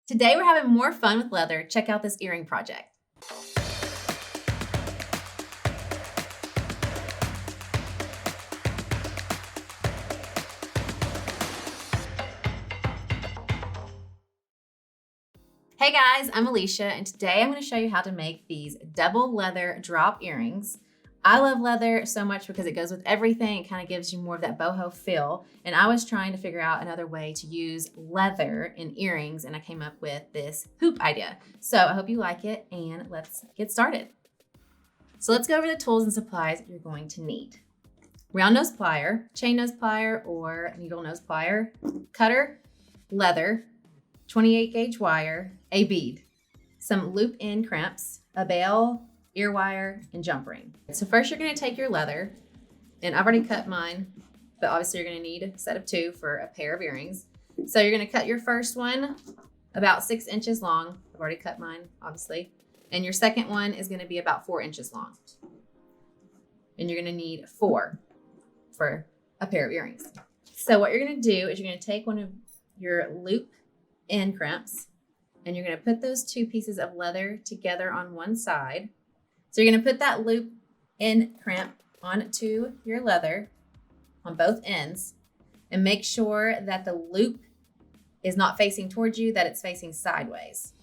Today we're having more fun with leather. Check out this earring project. Hey guys, I'm Alicia, and today I'm going to show you how to make these double leather drop earrings. I love leather so much because it goes with everything. It kind of gives you more of that boho feel. And I was trying to figure out another way to use leather in earrings, and I came up with this hoop idea. So I hope you like it, and let's get started. So let's go over the tools and supplies you're going to need. Round nose plier, chain nose plier, or needle nose plier, cutter, leather, 28 gauge wire, a bead, some loop end crimps, a bail, ear wire, and jump ring. So first you're going to take your leather, and I've already cut mine, but obviously you're going to need a set of 2 for a pair of earrings. So you're going to cut your first one about 6 inches long. I've already cut mine, obviously. And your second one is going to be about 4 inches long. And you're going to need 4 for a pair of earrings. So what you're going to do is you're going to take one of your loop end crimps, and you're going to put those 2 pieces of leather together on one side. So you're going to put that loop end crimp onto your leather on both ends, and make sure that the loop is not facing towards you, that it's facing sideways.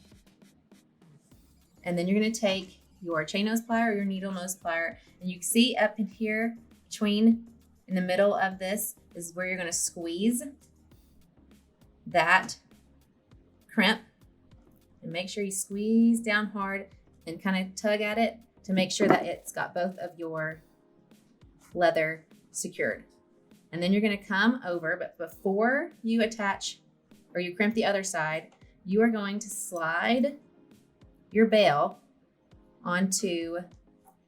And then you're going to take your chain nose plier or your needle nose plier, and you can see up in here in the middle of this is where you're going to squeeze that crimp, and make sure you squeeze down hard and kind of tug at it to make sure that it's got both of your leather secured. And then you're going to come over, but before you attach or you crimp the other side, you are going to slide your bail onto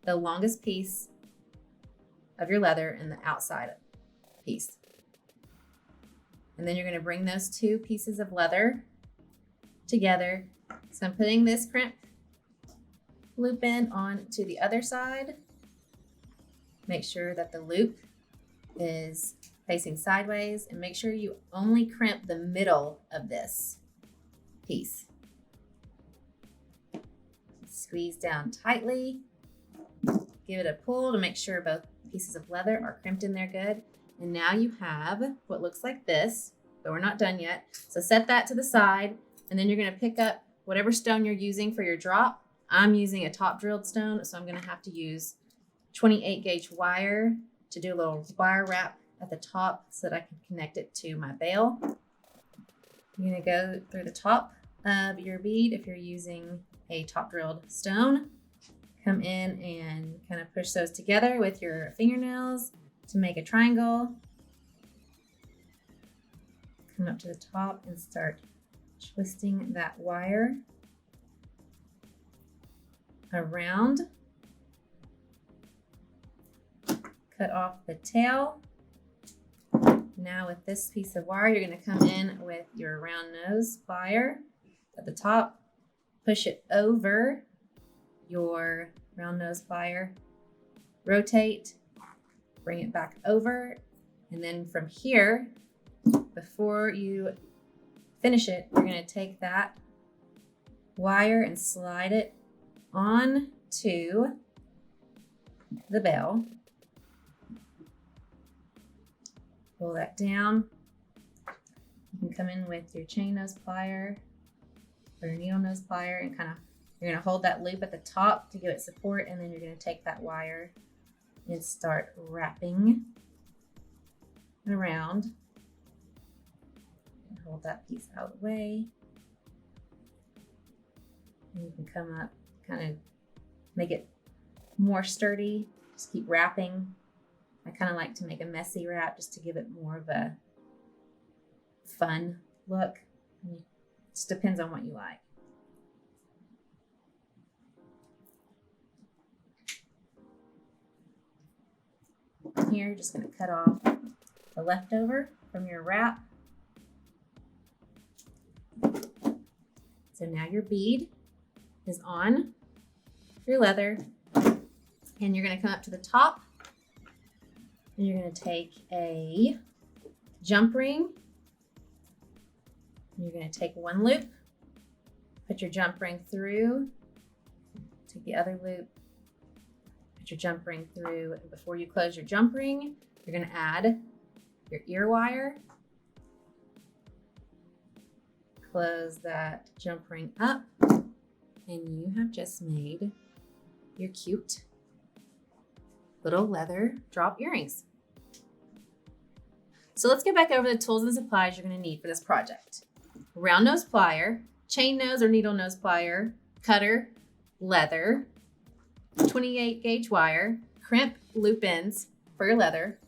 the longest piece of your leather and the outside piece. And then you're going to bring those 2 pieces of leather together. So I'm putting this crimp loop end on to the other side. Make sure that the loop is facing sideways, and make sure you only crimp the middle of this piece. Squeeze down tightly. Give it a pull to make sure both pieces of leather are crimped in there good. And now you have what looks like this, but we're not done yet. So set that to the side, and then you're going to pick up whatever stone you're using for your drop. I'm using a top drilled stone, so I'm going to have to use 28 gauge wire to do a little wire wrap at the top so that I can connect it to my bail. You're going to go through the top of your bead if you're using a top drilled stone. Come in and kind of push those together with your fingernails to make a triangle. Come up to the top and start twisting that wire around. Cut off the tail. Now with this piece of wire, you're going to come in with your round nose plier at the top, push it over your round nose plier, rotate, bring it back over, and then from here, before you finish it, you're going to take that wire and slide it on to the bail. Pull that down. You can come in with your chain nose plier or your needle nose plier, and you're going to hold that loop at the top to give it support, and then you're going to take that wire and start wrapping around. And hold that piece out of the way. And you can come up, kind of make it more sturdy. Just keep wrapping. I kind of like to make a messy wrap just to give it more of a fun look. It just depends on what you like. Here, you're just going to cut off the leftover from your wrap. So now your bead is on your leather, and you're going to come up to the top, and you're going to take a jump ring. You're going to take one loop, Put your jump ring through, take the other loop, put your jump ring through. And before you close your jump ring, you're gonna add your ear wire. Close that jump ring up, and you have just made your cute little leather drop earrings. So let's get back over the tools and supplies you're gonna need for this project. Round nose plier, chain nose or needle nose plier, cutter, leather, 28 gauge wire, crimp loop ends for your leather,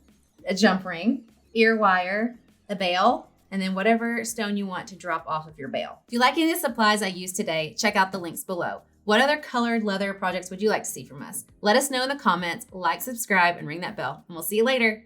a jump ring, ear wire, a bail, and then whatever stone you want to drop off of your bail. If you like any of the supplies I used today, check out the links below. What other colored leather projects would you like to see from us? Let us know in the comments, like, subscribe, and ring that bell, and we'll see you later.